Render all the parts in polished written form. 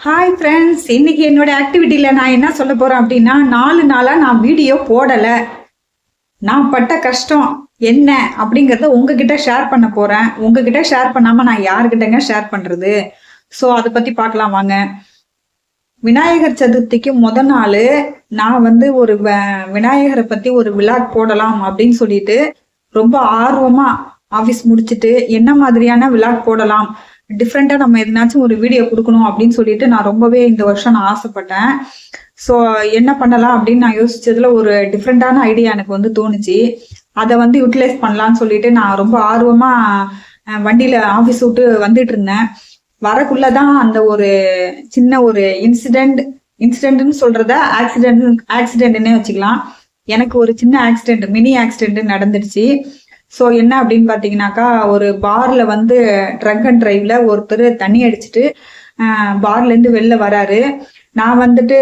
Hi friends, இன்னைக்கு என்னோட ஆக்டிவிட்டியில் நான் என்ன சொல்ல போகிறேன் அப்படின்னா, 4 நாளாக நான் வீடியோ போடலை. நான் பட்ட கஷ்டம் என்ன அப்படிங்கிறத உங்ககிட்ட ஷேர் பண்ண போகிறேன். உங்ககிட்ட ஷேர் பண்ணாமல் நான் யாருக்கிட்டங்க ஷேர் பண்ணுறது? ஸோ அதை பற்றி பார்க்கலாம் வாங்க. விநாயகர் சதுர்த்திக்கு நாள் நான் வந்து ஒரு விநாயகரை பற்றி ஒரு விளாக் போடலாம் அப்படின்னு சொல்லிட்டு ரொம்ப ஆர்வமாக ஆஃபீஸ் முடிச்சுட்டு என்ன மாதிரியான விளாக் போடலாம், டிஃப்ரெண்ட்டாக நம்ம எதுனாச்சும் ஒரு வீடியோ கொடுக்கணும் அப்படின்னு சொல்லிட்டு நான் ரொம்பவே இந்த வருஷம் நான் ஆசைப்பட்டேன். ஸோ என்ன பண்ணலாம் அப்படின்னு நான் யோசிச்சதுல ஒரு டிஃப்ரெண்ட்டான ஐடியா எனக்கு வந்து தோணுச்சு. அதை வந்து யூட்டிலைஸ் பண்ணலான்னு சொல்லிட்டு நான் ரொம்ப ஆர்வமாக வண்டியில் ஆஃபீஸ் விட்டு வந்துட்டு இருந்தேன். வரக்குள்ளதான் அந்த ஒரு சின்ன ஒரு இன்சிடென்ட்னு சொல்றத ஆக்சிடென்ட்னே வச்சுக்கலாம். எனக்கு ஒரு சின்ன ஆக்சிடென்ட், மினி ஆக்சிடென்ட் நடந்துடுச்சு. ஸோ என்ன அப்படின்னு பார்த்தீங்கன்னாக்கா, ஒரு பார்ல வந்து ட்ரங்க் அண்ட் டிரைவ்ல ஒருத்தர் தண்ணி அடிச்சுட்டு பார்லேருந்து வெளில வராரு. நான் வந்துட்டு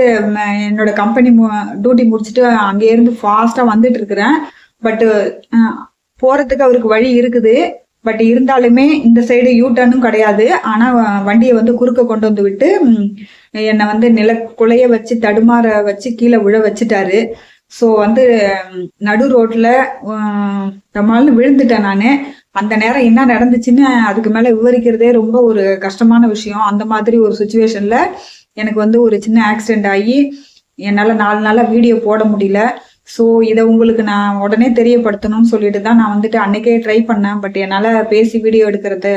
என்னோட கம்பெனி டியூட்டி முடிச்சுட்டு அங்கேருந்து ஃபாஸ்ட்டாக வந்துட்டு இருக்கிறேன். பட்டு போகிறதுக்கு அவருக்கு வழி இருக்குது. பட் இருந்தாலுமே இந்த சைடு யூட்டர்னும் கிடையாது. ஆனால் வண்டியை வந்து குறுக்க கொண்டு வந்து விட்டு என்னை வந்து குலைய வச்சு தடுமாற வச்சு கீழே விழ வச்சுட்டாரு. ஸோ வந்து நடு ரோட்ல நம்மளால விழுந்துட்டேன் நான். அந்த நேரம் என்ன நடந்துச்சுன்னு அதுக்கு மேலே விவரிக்கிறதே ரொம்ப ஒரு கஷ்டமான விஷயம். அந்த மாதிரி ஒரு சுச்சுவேஷன்ல எனக்கு வந்து ஒரு சின்ன ஆக்சிடென்ட் ஆகி என்னால் 4 நாளாக வீடியோ போட முடியல. ஸோ இதை உங்களுக்கு நான் உடனே தெரியப்படுத்தணும்னு சொல்லிட்டு தான் நான் வந்துட்டு அன்னைக்கே ட்ரை பண்ணேன். பட் என்னால் பேசி வீடியோ எடுக்கிறது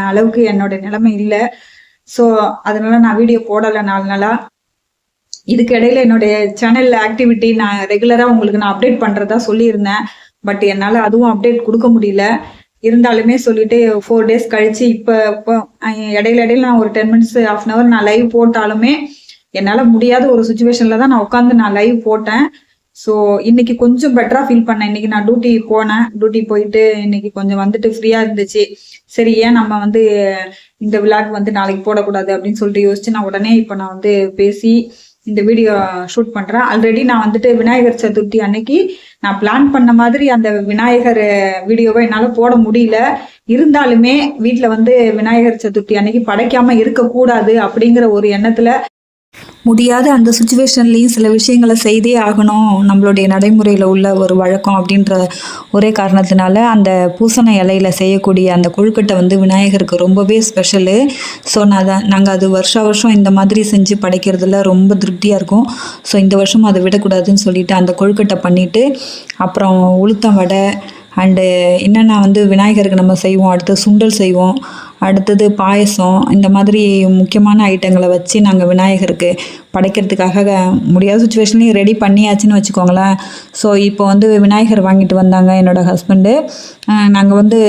அளவுக்கு என்னோட நிலைமை இல்லை. ஸோ அதனால நான் வீடியோ போடலை 4 நாளாக. இதுக்கு இடையில என்னுடைய சேனல் ஆக்டிவிட்டி நான் ரெகுலராக உங்களுக்கு நான் அப்டேட் பண்ணுறதா சொல்லியிருந்தேன். பட் என்னால் அதுவும் அப்டேட் கொடுக்க முடியல. இருந்தாலுமே சொல்லிட்டு 4 டேஸ் கழிச்சு இப்போ இடையில நான் ஒரு 10 மினிட்ஸ் ½ அன் அவர் நான் லைவ் போட்டாலுமே என்னால் முடியாத ஒரு சுச்சுவேஷனில் தான் நான் உட்காந்து நான் லைவ் போட்டேன். ஸோ இன்னைக்கு கொஞ்சம் பெட்டரா ஃபீல் பண்ணேன். இன்னைக்கு நான் டியூட்டி போனேன். டியூட்டி போயிட்டு இன்னைக்கு கொஞ்சம் வந்துட்டு ஃப்ரீயா இருந்துச்சு. சரி, ஏன் நம்ம வந்து இந்த விளாக் வந்து நாளைக்கு போடக்கூடாது அப்படின்னு சொல்லிட்டு யோசிச்சு நான் உடனே இப்போ நான் வந்து பேசி இந்த வீடியோ ஷூட் பண்றேன். ஆல்ரெடி நான் வந்துட்டு விநாயகர் சதுர்த்தி அன்னைக்கு நான் பிளான் பண்ண மாதிரி அந்த விநாயகர் வீடியோவை என்னால் போட முடியல. இருந்தாலுமே வீட்டில் வந்து விநாயகர் சதுர்த்தி அன்னைக்கு படைக்காம இருக்கக்கூடாது அப்படிங்கிற ஒரு எண்ணத்துல முடியாத அந்த சுச்சுவேஷன்லேயும் சில விஷயங்களை செய்தே ஆகணும், நம்மளுடைய நடைமுறையில் உள்ள ஒரு வழக்கம் அப்படின்ற ஒரே காரணத்தினால அந்த பூசண இலையில் செய்யக்கூடிய அந்த கொழுக்கட்டை வந்து விநாயகருக்கு ரொம்பவே ஸ்பெஷலு. ஸோ நாங்கள் அது வருஷம் இந்த மாதிரி செஞ்சு படைக்கிறதுல ரொம்ப திருப்தியாக இருக்கும். ஸோ இந்த வருஷமும் அதை விடக்கூடாதுன்னு சொல்லிட்டு அந்த கொழுக்கட்டை பண்ணிவிட்டு அப்புறம் உளுத்தம் வடை அண்டு என்னென்னா வந்து விநாயகருக்கு நம்ம செய்வோம், அடுத்து சுண்டல் செய்வோம், அடுத்தது பாயசம், இந்த மாதிரி முக்கியமான ஐட்டங்களை வச்சு நாங்கள் விநாயகருக்கு படைக்கிறதுக்காக முடியாத சுச்சுவேஷன்லேயும் ரெடி பண்ணியாச்சுன்னு வச்சுக்கோங்களேன். ஸோ இப்போ வந்து விநாயகர் வாங்கிட்டு வந்தாங்க என்னோடய ஹஸ்பண்டு. நாங்கள் வந்து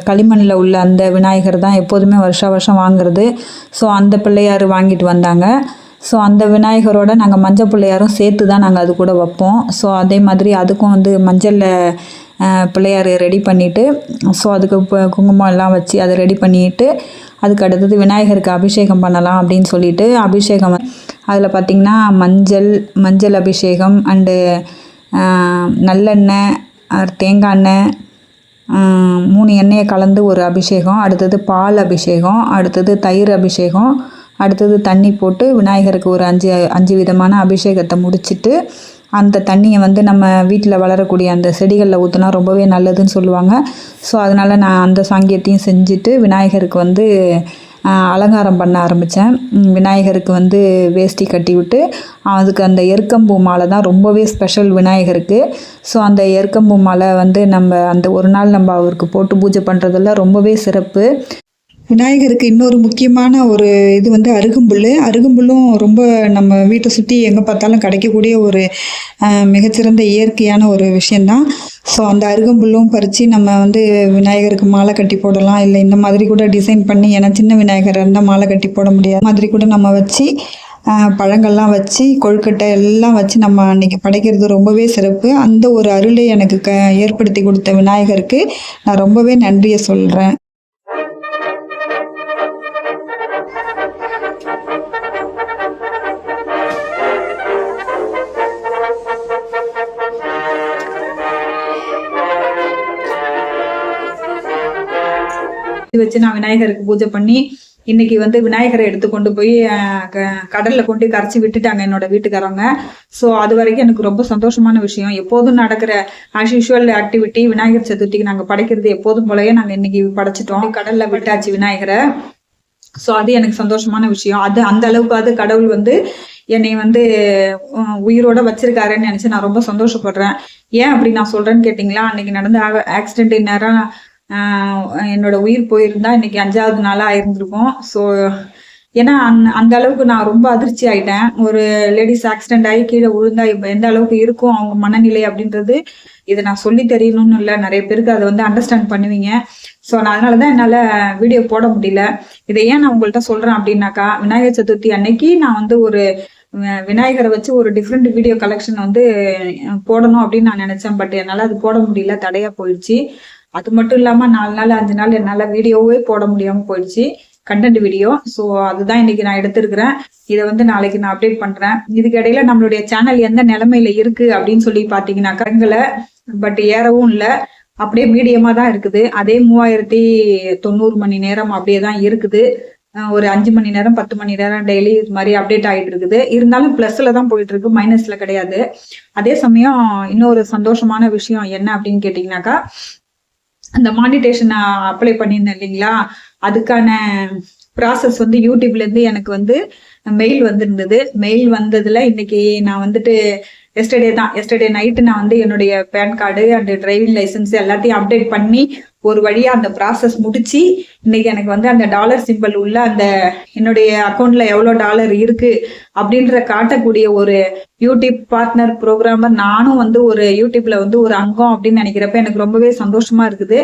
களிமண்ணில் உள்ள அந்த விநாயகர் தான் எப்போதுமே வருஷம் வாங்குறது. ஸோ அந்த பிள்ளையார் வாங்கிட்டு வந்தாங்க. ஸோ அந்த விநாயகரோட நாங்கள் மஞ்சள் பிள்ளையாரும் சேர்த்து தான் நாங்கள் அது கூட வைப்போம். ஸோ அதே மாதிரி அதுக்கும் வந்து மஞ்சளில் பிள்ளையார் ரெடி பண்ணிவிட்டு, ஸோ அதுக்கு குங்குமம் எல்லாம் வச்சு அதை ரெடி பண்ணிட்டு அதுக்கு அடுத்தது விநாயகருக்கு அபிஷேகம் பண்ணலாம் அப்படின்னு சொல்லிட்டு அபிஷேகம் அதில் பார்த்திங்கன்னா மஞ்சள் அபிஷேகம் அண்டு நல்லெண்ணெய், தேங்காய் எண்ணெய், 3 எண்ணெயை கலந்து ஒரு அபிஷேகம், அடுத்தது பால் அபிஷேகம், அடுத்தது தயிர் அபிஷேகம், அடுத்தது தண்ணி போட்டு விநாயகருக்கு ஒரு 5 விதமான அபிஷேகத்தை முடிச்சுட்டு அந்த தண்ணியை வந்து நம்ம வீட்டில் வளரக்கூடிய அந்த செடிகளில் ஊற்றினா ரொம்பவே நல்லதுன்னு சொல்லுவாங்க. ஸோ அதனால் நான் அந்த சாங்கியத்தையும் செஞ்சுட்டு விநாயகருக்கு வந்து அலங்காரம் பண்ண ஆரம்பித்தேன். விநாயகருக்கு வந்து வேஷ்டி கட்டி விட்டு அதுக்கு அந்த எருக்கம்பூ மாலை தான் ரொம்பவே ஸ்பெஷல் விநாயகருக்கு. ஸோ அந்த எருக்கம்பூ மாலை வந்து நம்ம அந்த ஒரு நாள் நம்ம அவருக்கு போட்டு பூஜை பண்ணுறதெல்லாம் ரொம்பவே சிறப்பு. விநாயகருக்கு இன்னொரு முக்கியமான ஒரு இது வந்து அருகம்புல்லும் ரொம்ப நம்ம வீட்டை சுற்றி எங்கே பார்த்தாலும் கிடைக்கக்கூடிய ஒரு மிகச்சிறந்த இயற்கையான ஒரு விஷயந்தான். ஸோ அந்த அருகம்புல்லும் பறித்து நம்ம வந்து விநாயகருக்கு மாலை கட்டி போடலாம். இல்லை இந்த மாதிரி கூட டிசைன் பண்ணி, ஏன்னா சின்ன விநாயகர் இருந்தால் மாலை கட்டி போட முடியாது, மாதிரி கூட நம்ம வச்சு பழங்கள்லாம் வச்சு கொழுக்கட்டை எல்லாம் வச்சு நம்ம அன்றைக்கி படைக்கிறது ரொம்பவே சிறப்பு. அந்த ஒரு அருளை எனக்கு ஏற்படுத்தி கொடுத்த விநாயகருக்கு நான் ரொம்பவே நன்றியை சொல்கிறேன். வச்சு நான் விநாயகருக்கு பூஜை பண்ணி இன்னைக்கு வந்து விநாயகரை எடுத்து கொண்டு போய் கடல்ல கொண்டு கரைச்சி விட்டுட்டாங்க என்னோட வீட்டுக்காரவங்க. ஸோ அது வரைக்கும் எனக்கு ரொம்ப சந்தோஷமான விஷயம். எப்போதும் நடக்கிற ஆஸ் யூஷுவல் ஆக்டிவிட்டி விநாயகர் சதுர்த்திக்கு நாங்கள் படைக்கிறது எப்போதும் போலயே நாங்கள் இன்னைக்கு படைச்சிட்டோம். கடல்ல விட்டாச்சு விநாயகரை. ஸோ அது எனக்கு சந்தோஷமான விஷயம். அது அந்த அளவுக்கு அது கடவுள் வந்து என்னை வந்து உயிரோட வச்சிருக்காருன்னு நினைச்சு நான் ரொம்ப சந்தோஷப்படுறேன். ஏன் அப்படி நான் சொல்றேன்னு கேட்டீங்களா, அன்னைக்கு நடந்த ஆக்சிடென்ட் நேரம் என்னோட உயிர் போயிருந்தா இன்னைக்கு 5வது நாளா ஆயிருந்திருக்கும். ஸோ ஏன்னா அந்த அளவுக்கு நான் ரொம்ப அதிர்ச்சி ஆயிட்டேன். ஒரு லேடிஸ் ஆக்சிடென்ட் ஆகி கீழே விழுந்தா இப்போ எந்த அளவுக்கு இருக்கும் அவங்க மனநிலை அப்படின்றது இதை நான் சொல்லி தெரியணும்னு இல்லை, நிறைய பேருக்கு அதை வந்து அண்டர்ஸ்டாண்ட் பண்ணுவீங்க. ஸோ நான் அதனாலதான் என்னால வீடியோ போட முடியல. இதை ஏன் நான் உங்கள்கிட்ட சொல்றேன் அப்படின்னாக்கா, விநாயகர் சதுர்த்தி அன்னைக்கு நான் வந்து ஒரு விநாயகரை வச்சு ஒரு டிஃப்ரெண்ட் வீடியோ கலெக்ஷன் வந்து போடணும் அப்படின்னு நான் நினைச்சேன். பட் என்னால அது போட முடியல, தடையா போயிடுச்சு. அது மட்டும் இல்லாம 4 நாள் 5 நாள் என்னால வீடியோவே போட முடியாம போயிடுச்சு, கண்டென்ட் வீடியோ. ஸோ அதுதான் இன்னைக்கு நான் எடுத்திருக்கிறேன். இதை வந்து நாளைக்கு நான் அப்டேட் பண்றேன். இதுக்கு இடையில நம்மளுடைய சேனல் எந்த நிலைமையில இருக்கு அப்படின்னு சொல்லி பாத்தீங்கன்னா, கரங்களை பட் ஏறவும் இல்லை, அப்படியே மீடியமா தான் இருக்குது. அதே 3090 மணி நேரம் அப்படியே தான் இருக்குது. ஒரு 5 மணி நேரம் 10 மணி நேரம் டெய்லி இது மாதிரி அப்டேட் ஆகிட்டு இருக்குது. இருந்தாலும் பிளஸ்ல தான் போயிட்டு இருக்கு, மைனஸ்ல கிடையாது. அதே சமயம் இன்னொரு சந்தோஷமான விஷயம் என்ன அப்படின்னு கேட்டீங்கன்னாக்கா, அந்த மானிட்டேஷன் அப்ளை பண்ணியிருந்தேன் இல்லைங்களா, அதுக்கான ப்ராசஸ் வந்து யூடியூப்ல இருந்து எனக்கு வந்து மெயில் வந்திருந்தது. மெயில் வந்ததுல இன்னைக்கு நான் வந்துட்டு எஸ்டர்டே நைட்டு நான் வந்து என்னுடைய pan card and driving licence எல்லாத்தையும் அப்டேட் பண்ணி ஒரு வழியா அந்த ப்ராசஸ் முடிச்சு இன்னைக்கு எனக்கு வந்து அந்த டாலர் சிம்பிள் உள்ள அந்த என்னுடைய அக்கௌண்ட்ல எவ்வளோ டாலர் இருக்கு அப்படின்ற காட்டக்கூடிய ஒரு யூடியூப் பார்ட்னர் ப்ரோக்ராமர் நானும் வந்து ஒரு யூடியூப்ல வந்து ஒரு அங்கம் அப்படின்னு நினைக்கிறப்ப எனக்கு ரொம்பவே சந்தோஷமா இருக்குது.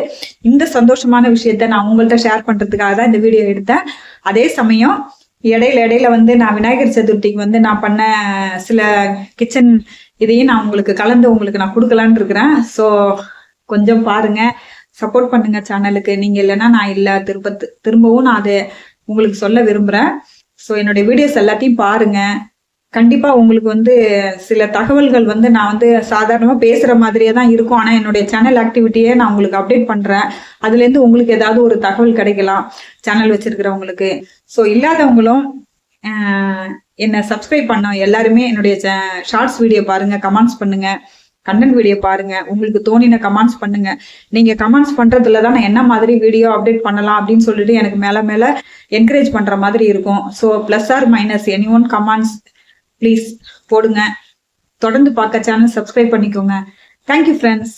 இந்த சந்தோஷமான விஷயத்த நான் உங்கள்கிட்ட ஷேர் பண்றதுக்காக தான் இந்த வீடியோ எடுத்தேன். அதே சமயம் இடையில வந்து நான் விநாயகர் சதுர்த்திக்கு வந்து நான் பண்ண சில கிச்சன் இதையும் நான் உங்களுக்கு கலந்து உங்களுக்கு நான் கொடுக்கலான்னு இருக்கிறேன். ஸோ கொஞ்சம் பாருங்க, சப்போர்ட் பண்ணுங்க சேனலுக்கு. நீங்க இல்லைன்னா நான் இல்லை, திரும்பவும் நான் அதை உங்களுக்கு சொல்ல விரும்புறேன். ஸோ என்னுடைய வீடியோஸ் எல்லாத்தையும் பாருங்க. கண்டிப்பா உங்களுக்கு வந்து சில தகவல்கள் வந்து நான் வந்து சாதாரணமா பேசுற மாதிரியே தான் இருக்கும். ஆனா என்னுடைய சேனல் ஆக்டிவிட்டியே நான் உங்களுக்கு அப்டேட் பண்றேன். அதுல இருந்து உங்களுக்கு ஏதாவது ஒரு தகவல் கிடைக்கலாம் சேனல் வச்சிருக்கிறவங்களுக்கு. ஸோ இல்லாதவங்களும் என்னை சப்ஸ்கிரைப் பண்ண எல்லாருமே என்னுடைய ஷார்ட்ஸ் வீடியோ பாருங்க, கமெண்ட்ஸ் பண்ணுங்க, கண்டென்ட் வீடியோ பாருங்க, உங்களுக்கு தோணின கமெண்ட்ஸ் பண்ணுங்க. நீங்க கமெண்ட்ஸ் பண்றதுல தான் நான் என்ன மாதிரி வீடியோ அப்டேட் பண்ணலாம் அப்படின்னு சொல்லிட்டு எனக்கு மேல என்கரேஜ் பண்ற மாதிரி இருக்கும். So plus or minus any one comments please போடுங்க. தொடர்ந்து பார்க்க சேனல் சப்ஸ்கிரைப் பண்ணிக்கோங்க. Thank you friends.